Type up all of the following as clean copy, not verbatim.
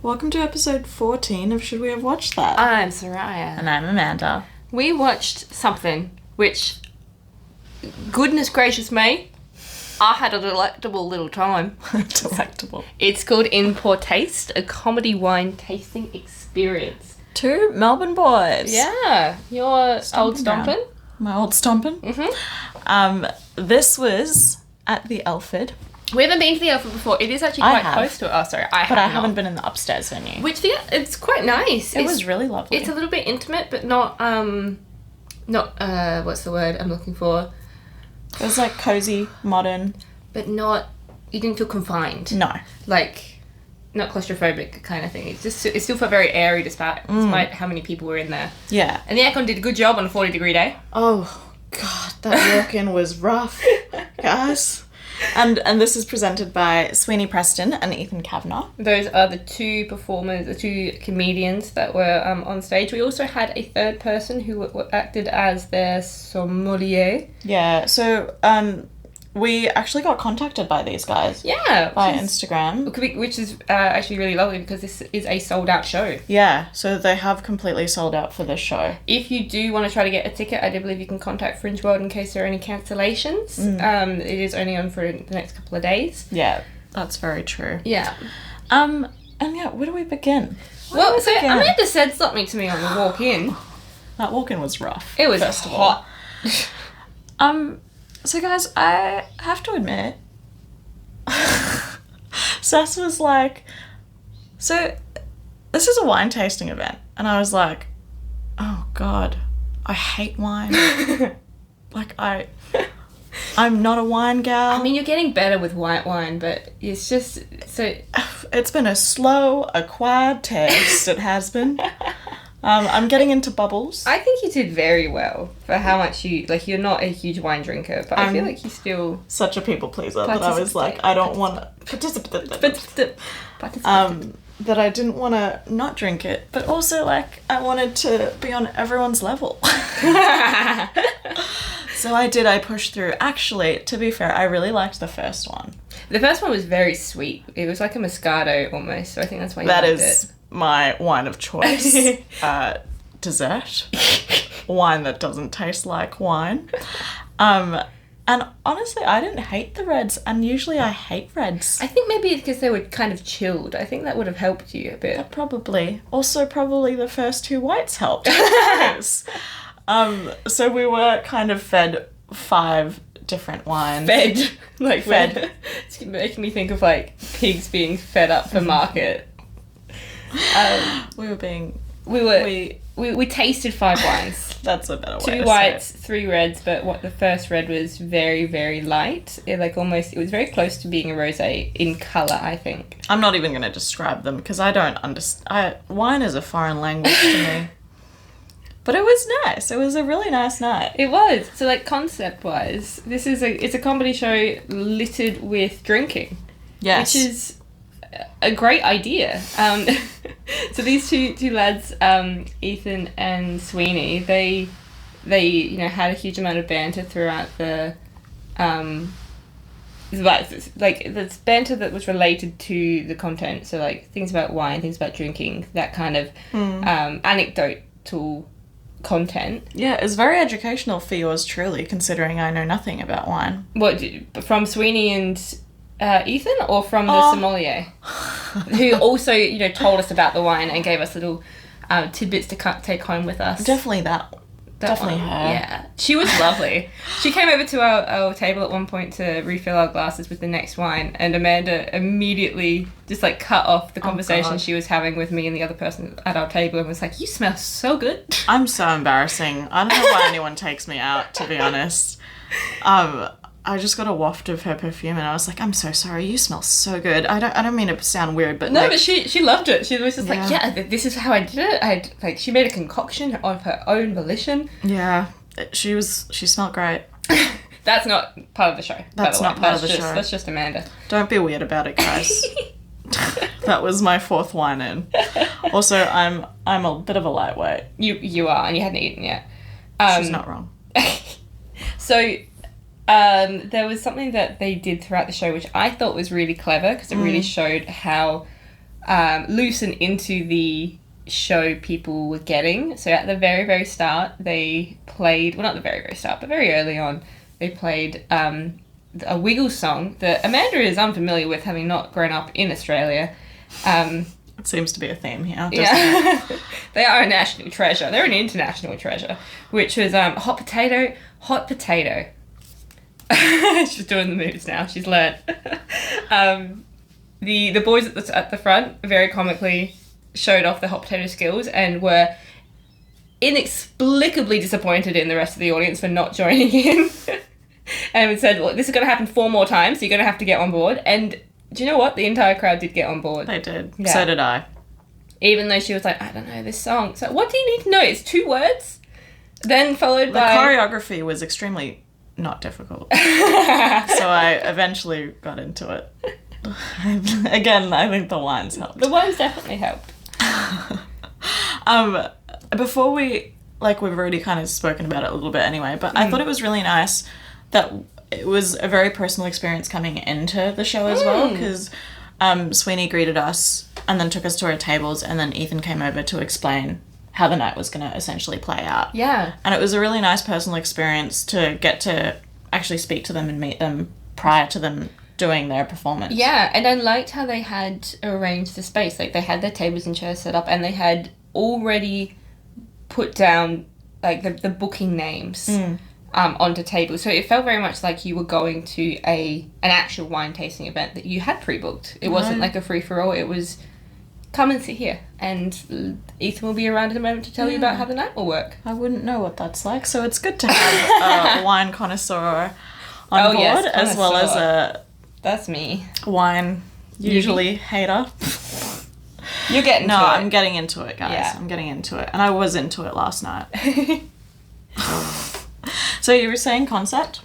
Welcome to episode 14 of Should We Have Watched That? I'm Soraya. And I'm Amanda. We watched something which, goodness gracious me, I had a delectable little time. Delectable. It's called E14, a comedy wine tasting experience. Two Melbourne boys. Yeah, your old Stomping stomping. ground. My old stomping. Mm-hmm. This was at the Elford. We haven't been to the Elford before. It is actually quite close to it. Oh, sorry, I haven't been in the upstairs venue. Which it's quite nice. It was really lovely. It's a little bit intimate, but not what's the word I'm looking for? It was like cozy, modern. But not, you didn't feel confined. No. Like, not claustrophobic kind of thing. It still felt very airy despite how many people were in there. Yeah. And the aircon did a good job on a 40-degree day. Oh, God, that walk-in was rough, guys. And this is presented by Sweeneypreston and ethancavanaghaha. Those are the two performers, the two comedians that were on stage. We also had a third person who acted as their sommelier. Yeah, so we actually got contacted by these guys. Yeah. By Instagram. Which is actually really lovely because this is a sold-out show. Yeah, so they have completely sold out for this show. If you do want to try to get a ticket, I do believe you can contact Fringe World in case there are any cancellations. It is only on for the next couple of days. Yeah, that's very true. Yeah. And yeah, where do we begin? Amanda said something to me on the walk-in. That walk-in was rough. It was first hot. Of all. So guys, I have to admit, Sass was like, so this is a wine tasting event. And I was like, oh God, I hate wine. Like I'm not a wine gal. I mean, you're getting better with white wine, but it's just, so... It's been a slow, acquired taste, it has been. I'm getting into bubbles. I think you did very well for how much you're not a huge wine drinker, but I feel like you still... Such a people pleaser that I was like, I don't want to participate. That I didn't want to not drink it, but also like I wanted to be on everyone's level. So I pushed through. Actually, to be fair, I really liked the first one. The first one was very sweet. It was like a Moscato almost, so I think that's why you liked it. That is my wine of choice. Dessert. Wine that doesn't taste like wine. And honestly, I didn't hate the reds, and usually I hate reds. I think maybe because they were kind of chilled. I think that would have helped you a bit. Probably. Also, probably the first two whites helped. So we were kind of fed 5 different wines. Fed? Like fed. It's making me think of like pigs being fed up for market. We tasted 5 wines. That's a better way 2 whites, 3 reds, but the first red was very, very light. It was very close to being a rosé in colour, I think. I'm not even going to describe them because I don't understand. Wine is a foreign language to me. But it was nice. It was a really nice night. It was. So like concept-wise, it's a comedy show littered with drinking. Yes. Which is a great idea. So these two lads, Ethan and Sweeney, they had a huge amount of banter throughout the this banter that was related to the content. So like things about wine, things about drinking, that kind of anecdotal content. Yeah, it's very educational for yours truly, considering I know nothing about wine. What, from Sweeney and Ethan, or from the sommelier, who also told us about the wine and gave us little tidbits to take home with us? Definitely that. Definitely one. her. Yeah, she was lovely. She came over to our table at one point to refill our glasses with the next wine, and Amanda immediately just like cut off the conversation she was having with me and the other person at our table and was like, "You smell so good." I'm so embarrassing. I don't know why anyone takes me out, to be honest. I just got a waft of her perfume and I was like, I'm so sorry, you smell so good. I don't mean to sound weird, but no, but she loved it. She was just like, yeah, this is how I did it. She made a concoction of her own volition. Yeah, she smelled great. That's not part of the show. That's not part of the show. That's just Amanda. Don't be weird about it, guys. That was my 4th wine in. Also, I'm a bit of a lightweight. You are, and you hadn't eaten yet. She's not wrong. So there was something that they did throughout the show which I thought was really clever because it really showed how loosen into the show people were getting. So at the very, very start, they played, well, not the very, very start, but very early on, they played a Wiggles song that Amanda is unfamiliar with, having not grown up in Australia. It seems to be a theme here. Yeah. They are a national treasure. They're an international treasure, which was hot potato. She's doing the moves now. She's learnt. The boys at the front very comically showed off their hot potato skills and were inexplicably disappointed in the rest of the audience for not joining in. And said, well, this is going to happen 4 more times, so you're going to have to get on board. And do you know what? The entire crowd did get on board. They did. Yeah. So did I. Even though she was like, I don't know this song. So what do you need to know? It's 2 words. Then followed by... The choreography was extremely not difficult. So I eventually got into it. Again, I think the lines helped. The lines definitely helped. Before we've already kind of spoken about it a little bit anyway, but I thought it was really nice that it was a very personal experience coming into the show as well, because Sweeney greeted us and then took us to our tables, and then Ethan came over to explain how the night was going to essentially play out. Yeah. And it was a really nice personal experience to get to actually speak to them and meet them prior to them doing their performance. Yeah, and I liked how they had arranged the space. Like, they had their tables and chairs set up, and they had already put down, like, the booking names onto tables. So it felt very much like you were going to an actual wine tasting event that you had pre-booked. It wasn't like a free-for-all. It was, come and sit here, and Ethan will be around in a moment to tell you about how the night will work. I wouldn't know what that's like, so it's good to have a wine connoisseur on board, yes, as well as a... That's me. Wine usually hater. You're getting into it. No, I'm getting into it, guys. Yeah. I'm getting into it. And I was into it last night. So you were saying concept?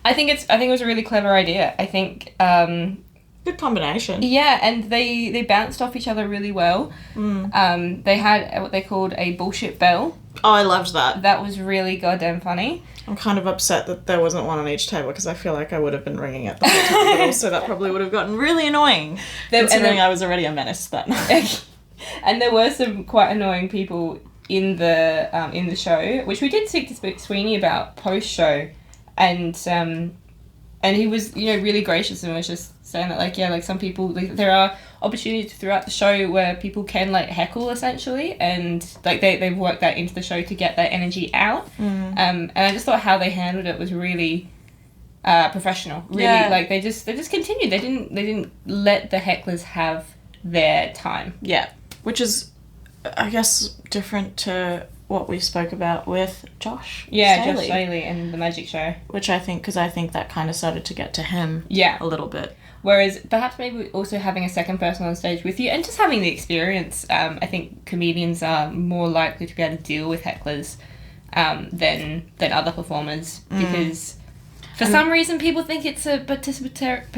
I think it was a really clever idea. I think good combination. Yeah, and they bounced off each other really well. They had what they called a bullshit bell. Oh, I loved that. That was really goddamn funny. I'm kind of upset that there wasn't one on each table, because I feel like I would have been ringing it the whole time, but also that probably would have gotten really annoying, considering I was already a menace that night. And there were some quite annoying people in the show, which we did speak to Sweeney about post-show, and he was, really gracious and was just saying that, like some people, there are opportunities throughout the show where people can heckle essentially, and they've worked that into the show to get that energy out. And I just thought how they handled it was really professional. Really, they just continued. They didn't let the hecklers have their time. Yeah, which is, I guess, different to what we spoke about with Josh. Yeah, Josh Staley and the Magic Show. Which I think that kind of started to get to him. A little bit. Whereas perhaps maybe also having a second person on stage with you and just having the experience, I think comedians are more likely to be able to deal with hecklers than other performers, because for some reason people think it's a participatory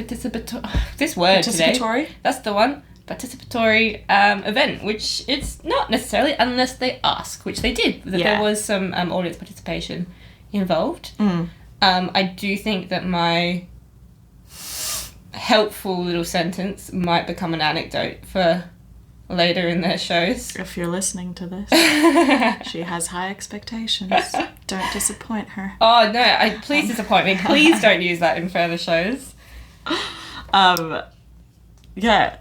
today. That's the one. Participatory event, which it's not necessarily unless they ask, which they did. There was some audience participation involved. I do think that my helpful little sentence might become an anecdote for later in their shows. If you're listening to this, she has high expectations. Don't disappoint her. Oh no, please disappoint me. Please don't use that in further shows. Yeah,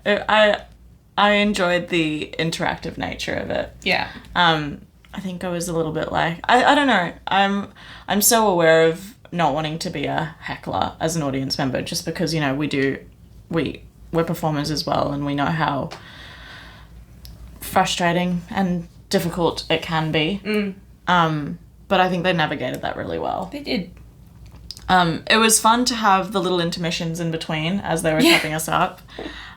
I enjoyed the interactive nature of it. Yeah. I think I was a little bit like, I don't know. I'm so aware of not wanting to be a heckler as an audience member, just because, we're performers as well, and we know how frustrating and difficult it can be. But I think they navigated that really well. They did. It was fun to have the little intermissions in between as they were topping us up.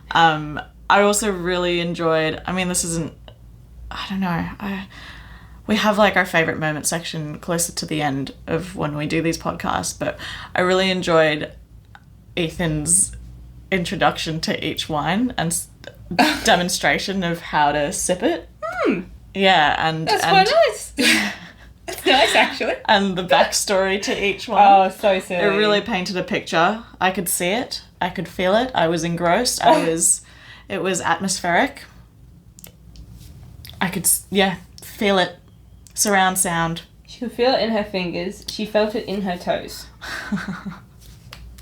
I also really enjoyed, this isn't, I don't know, we have our favourite moment section closer to the end of when we do these podcasts, but I really enjoyed Ethan's introduction to each wine and demonstration of how to sip it. Yeah, and... That's quite nice. That's nice, actually. And the backstory to each one. Oh, so silly. It really painted a picture. I could see it. I could feel it. I was engrossed. It was atmospheric. I could, feel it. Surround sound. She could feel it in her fingers. She felt it in her toes.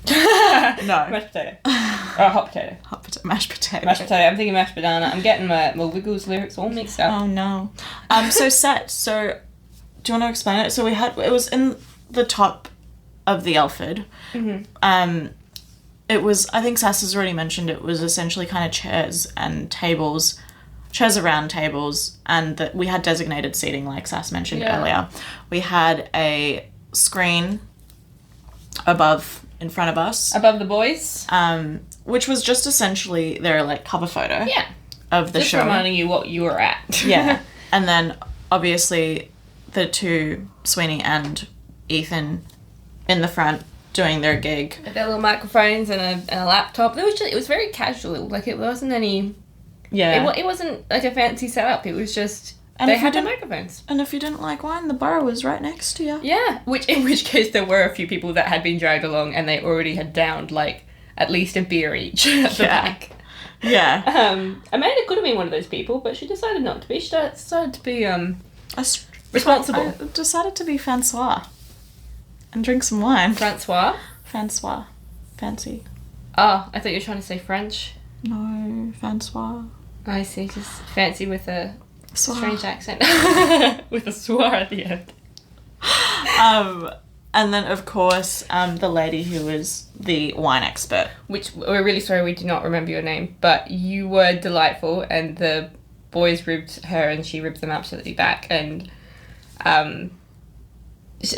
No. Mashed potato. Oh, hot potato. Mashed potato. Mashed potato. I'm thinking mashed banana. I'm getting my Wiggles lyrics all mixed up. Oh, no. So set. So, do you want to explain it? So it was in the top of the Elford. Mm-hmm. It was, I think Sass has already mentioned, it was essentially kind of chairs and tables, chairs around tables, and that we had designated seating, like Sass mentioned earlier. We had a screen in front of us. Above the boys. Which was just essentially their, like, cover photo of the show. Just reminding you what you were at. Yeah. And then, obviously, the two, Sweeney and Ethan, in the front, doing their gig. Their little microphones and a laptop. It was very casual. Like, it wasn't any... Yeah. It wasn't, like, a fancy setup. It was just... And they had their microphones. And if you didn't like wine, the bar was right next to you. Yeah. In which case, there were a few people that had been dragged along and they already had downed, like, at least a beer each at the back. Yeah. Amanda could have been one of those people, but she decided not to be. She decided to be, responsible. I decided to be Francois. And drink some wine. Francois? Fancy. Oh, I thought you were trying to say French. No, Francois. I see, just fancy with a strange accent. With a soir at the end. And then, of course, the lady who was the wine expert. Which, we're really sorry we do not remember your name, but you were delightful, and the boys ribbed her and she ribbed them absolutely back, and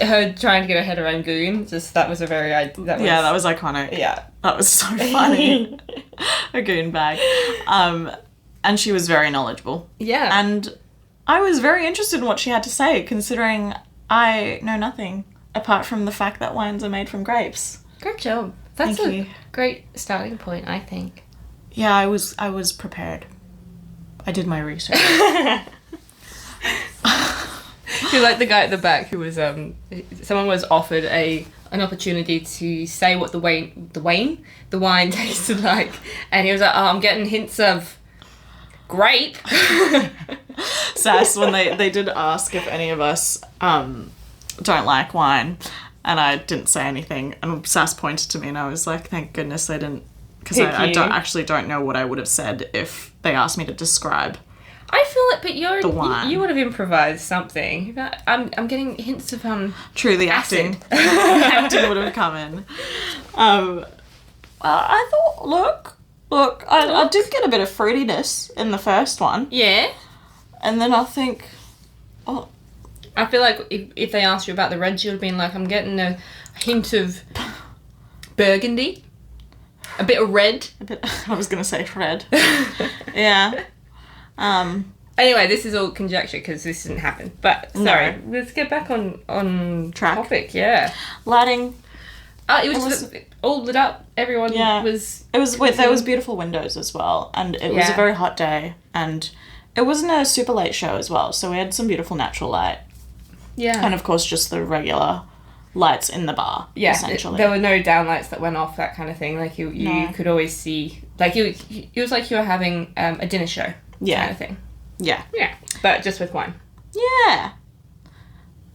her trying to get her head around Goon, that was iconic. Yeah. That was so funny. A goon bag. And she was very knowledgeable. Yeah. And I was very interested in what she had to say, considering I know nothing apart from the fact that wines are made from grapes. Great job. That's Thank you. Great starting point, I think. Yeah, I was prepared. I did my research. You're like the guy at the back who was someone was offered an opportunity to say what the wine tasted like, and he was like, "Oh, I'm getting hints of grape." Sass, when they did ask if any of us don't like wine, and I didn't say anything, and Sass pointed to me, and I was like, "Thank goodness they didn't," because I don't know what I would have said if they asked me to describe. I feel it, but you would have improvised something. I'm getting hints of True, the acid. acting would have come in. I thought, look, I did get a bit of fruitiness in the first one. Yeah. And then I think, I feel like if they asked you about the reds, you would have been like, I'm getting a hint of burgundy, a bit of red. I was going to say red. Yeah. Anyway, this is all conjecture because this didn't happen. But sorry, let's get back on track. Topic. Yeah, lighting. It was all lit up. Everyone was. It was. There was beautiful windows as well, and it was a very hot day, and it wasn't a super late show as well. So we had some beautiful natural light. Yeah, and of course just the regular lights in the bar. Yeah, essentially there were no downlights that went off, that kind of thing. Like you could always see. Like it was like you were having a dinner show. Yeah. Kind of thing. Yeah. Yeah. But just with wine. Yeah.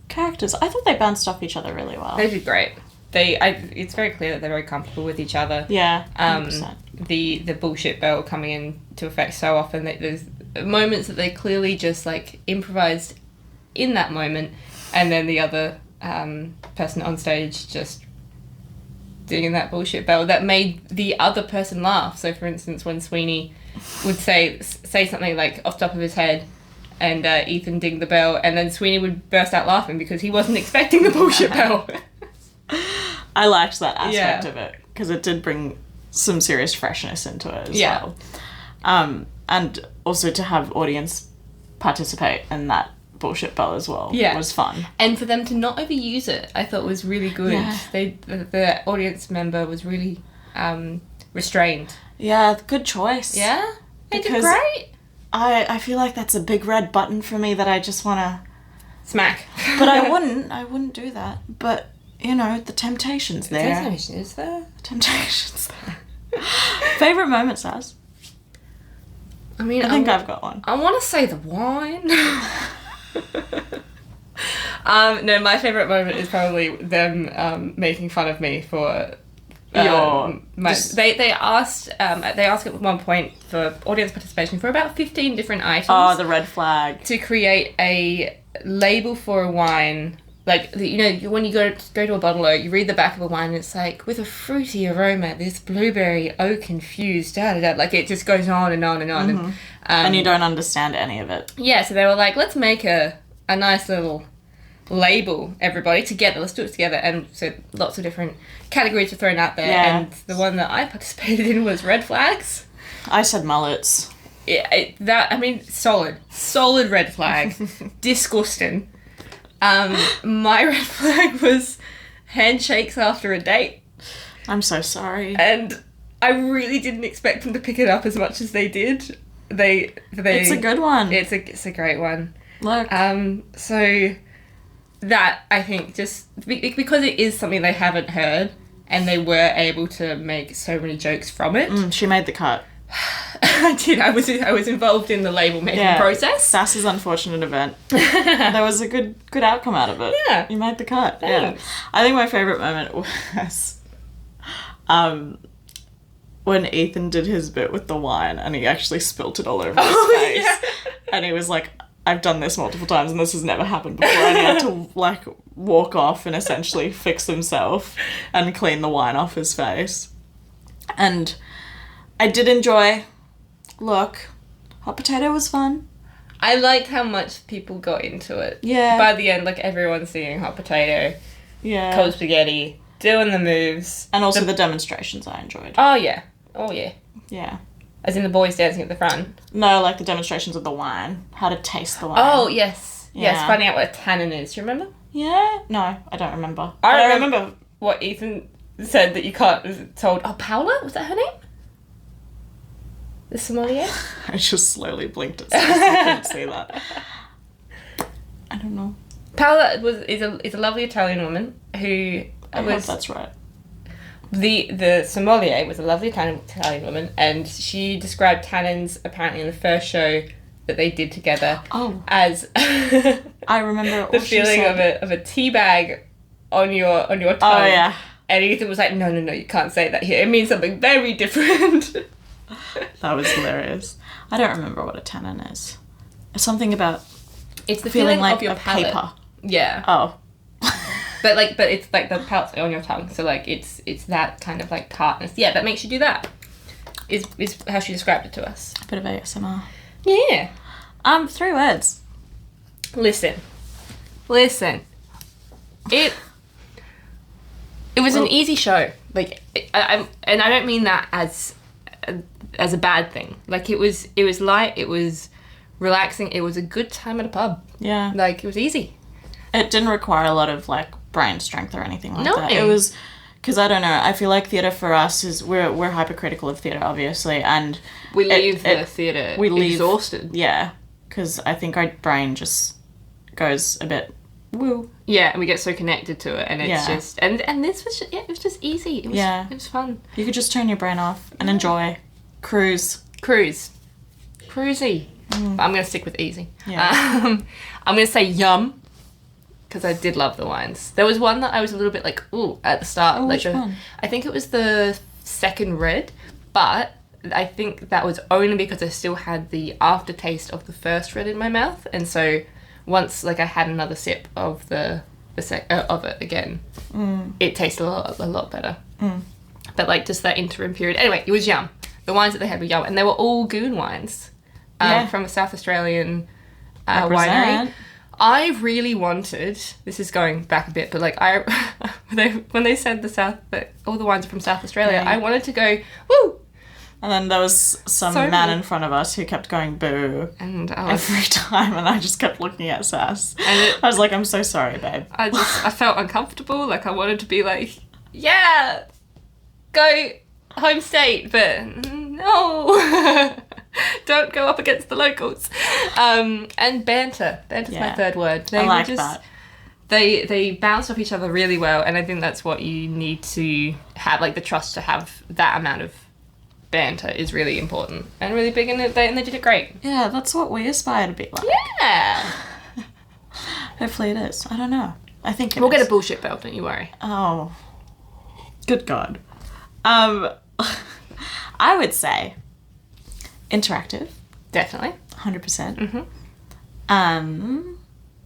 Characters. I thought they bounced off each other really well. They did great. It's very clear that they're very comfortable with each other. Yeah. 100%. The bullshit bell coming into effect so often that there's moments that they clearly just like improvised in that moment, and then the other person on stage just doing that bullshit bell that made the other person laugh. So for instance, when Sweeney would say something like off the top of his head and Ethan dinged the bell, and then Sweeney would burst out laughing because he wasn't expecting the bullshit bell. I liked that aspect of it because it did bring some serious freshness into it as well. And also to have audience participate in that bullshit bell as well was fun. And for them to not overuse it, I thought was really good. Yeah. The audience member was really restrained. Yeah, good choice. Yeah? They did great. I feel like that's a big red button for me that I just want to... smack. But I wouldn't do that. But, you know, the temptation's there. The temptation is there. The temptation's there. Favourite moment, Saz? I mean, I think I've got one. I want to say the wine. No, my favourite moment is probably them making fun of me for... they asked at one point for audience participation for about 15 different items. Oh, the red flag. To create a label for a wine. Like, you know, when you go to a bottler, you read the back of a wine and it's like, with a fruity aroma, this blueberry oak infused, da-da-da. Like, it just goes on and on and on. Mm-hmm. And you don't understand any of it. Yeah, so they were like, let's make a nice little label, everybody, together. Let's do it together. And so lots of different categories were thrown out there. Yeah. And the one that I participated in was red flags. I said mullets. Yeah, solid red flag. Disgusting. My red flag was handshakes after a date. I'm so sorry. And I really didn't expect them to pick it up as much as they did. It's a good one. It's a great one. Look. So that, I think, just because it is something they haven't heard and they were able to make so many jokes from it. She made the cut. I did. I was involved in the label making process. Sass's unfortunate event. There was a good outcome out of it. Yeah. You made the cut. Thanks. Yeah. I think my favourite moment was when Ethan did his bit with the wine and he actually spilt it all over his face. Yeah. And he was like, I've done this multiple times and this has never happened before. And he had to like walk off and essentially fix himself and clean the wine off his face. And I did enjoy... Look, hot potato was fun. I liked how much people got into it. Yeah. By the end, like, everyone's singing hot potato, Yeah. cold spaghetti, doing the moves. And also the demonstrations I enjoyed. Oh, yeah. Oh, yeah. Yeah. As in the boys dancing at the front. No, like the demonstrations of the wine. How to taste the wine. Oh, yes. Yeah. Yes, finding out what a tannin is. Do you remember? Yeah? No, I don't remember. I remember what Ethan said that you can't... told... Oh, Paula? Was that her name? The sommelier? I just slowly blinked at Sass. I couldn't see that. I don't know. Paula is a lovely Italian woman who I hope that's right. The sommelier was a lovely Italian woman, and she described tannins apparently in the first show that they did together as I remember the feeling of a tea bag on your tongue. Oh yeah. And Ethan was like, no, you can't say that here. It means something very different. That was hilarious. I don't remember what a tannin is. It's something about it's the feeling like of your a palate. paper. Yeah. Oh. But it's like the palate on your tongue, so like it's that kind of like tartness. Yeah, that makes you do that. Is how she described it to us. A bit of ASMR. Yeah. 3 words. Listen. It was an easy show. Like I don't mean that as a bad thing. Like it was light, it was relaxing, it was a good time at a pub. Yeah. Like it was easy. It didn't require a lot of like brain strength or anything like No. that. It was because I don't know. I feel like theatre for us is we're hypercritical of theatre, obviously, and we leave the theatre exhausted. Yeah, because I think our brain just goes a bit woo. Yeah, and we get so connected to it, and it's just and this was it was just easy. It was fun. You could just turn your brain off and enjoy cruisy. But I'm gonna stick with easy. Yeah. I'm gonna say yum. Because I did love the wines. There was one that I was a little bit like, ooh, at the start. Oh, like which one? I think it was the second red, but I think that was only because I still had the aftertaste of the first red in my mouth. And so once like I had another sip of of it again, it tasted a lot better. But like just that interim period. Anyway, it was yum. The wines that they had were yum. And they were all goon wines from a South Australian winery. I really wanted, this is going back a bit, but like when they said that all the wines are from South Australia, I wanted to go, woo! And then there was some man in front of us who kept going boo and every time, and I just kept looking at Sass. And I was like, I'm so sorry, babe. I felt uncomfortable, like I wanted to be like, yeah, go home state, but no. Don't go up against the locals. And banter. Banter's my third word. I like that. They bounce off each other really well, and I think that's what you need to have, like the trust to have that amount of banter is really important and really big, and they did it great. Yeah, that's what we aspire to be like. Yeah. Hopefully it is. I don't know. I think We'll get a bullshit belt, don't you worry. Oh. Good God. I would say interactive. Definitely. 100%.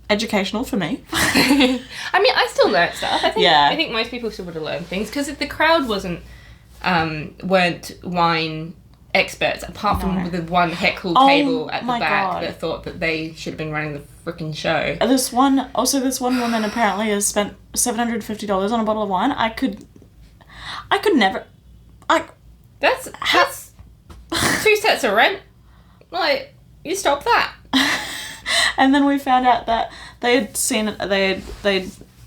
Educational for me. I mean, I still learnt stuff. I Yeah. think most people still would have learned things because the crowd weren't wine experts, apart from the one heckle table at the back that thought that they should have been running the freaking show. This one woman apparently has spent $750 on a bottle of wine. I could never. That's 2 sets of rent. Like, you stop that. And then we found out that they'd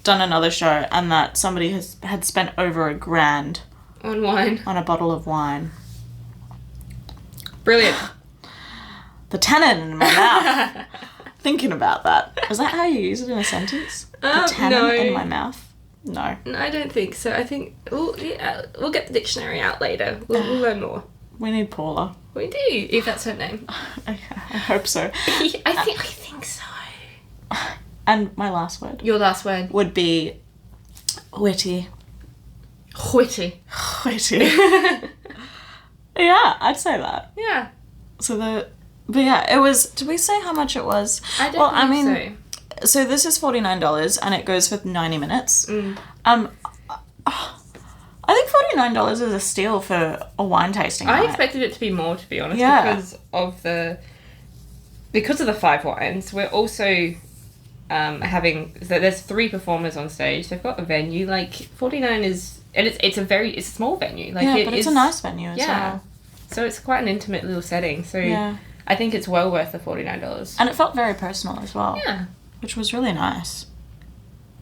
done another show, and that somebody had spent over $1,000 on wine, on a bottle of wine. Brilliant. The tannin in my mouth. Thinking about that. Is that how you use it in a sentence? The tannin in my mouth? No. No, I don't think so. I think we'll get the dictionary out later. We'll learn more. We need Paula. We do, if that's her name. I hope so. I think so. And my last word. Your last word would be witty. Witty. Yeah, I'd say that. Yeah. But yeah, it was. Did we say how much it was? I don't think so. So this is $49 and it goes for 90 minutes. I think $49 is a steal for a wine tasting night. I expected it to be more, to be honest, because of the 5 wines. We're also there's 3 performers on stage. They've got a venue. Like, 49 is, and it's a small venue. Like, yeah, but it's a nice venue as well. So it's quite an intimate little setting. So I think it's well worth the $49. And it felt very personal as well. Yeah. Which was really nice.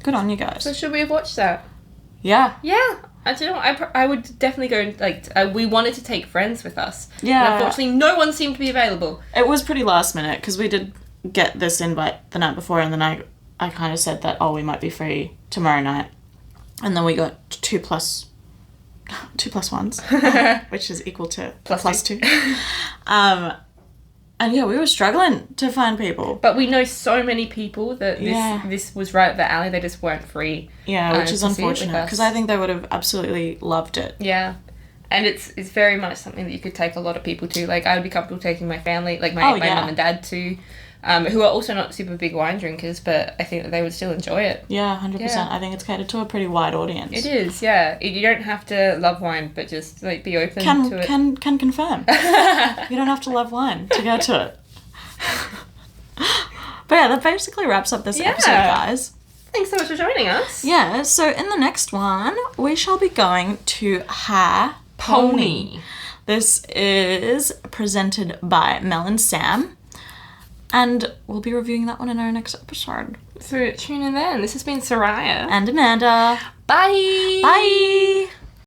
Good on you guys. So should we have watched that? Yeah. Yeah. I don't know. I would definitely go and, like, we wanted to take friends with us. Yeah. And unfortunately, no one seemed to be available. It was pretty last minute because we did get this invite the night before, and then I kind of said that, we might be free tomorrow night. And then we got 2 plus 1s, which is equal to plus 2. And yeah, we were struggling to find people. But we know so many people that this was right up their alley. They just weren't free. Yeah, which is unfortunate because I think they would have absolutely loved it. Yeah. And it's very much something that you could take a lot of people to. Like, I would be comfortable taking my family, like my mum and dad to, who are also not super big wine drinkers, but I think that they would still enjoy it. Yeah, 100%. Yeah. I think it's catered to a pretty wide audience. It is, yeah. You don't have to love wine, but just, like, be open to it. Can confirm. You don't have to love wine to go to it. But yeah, that basically wraps up this episode, guys. Thanks so much for joining us. Yeah, so in the next one, we shall be going to Ha Pony. This is presented by Mel and Sam. And we'll be reviewing that one in our next episode. So tune in then. This has been Soraya. And Amanda. Bye. Bye.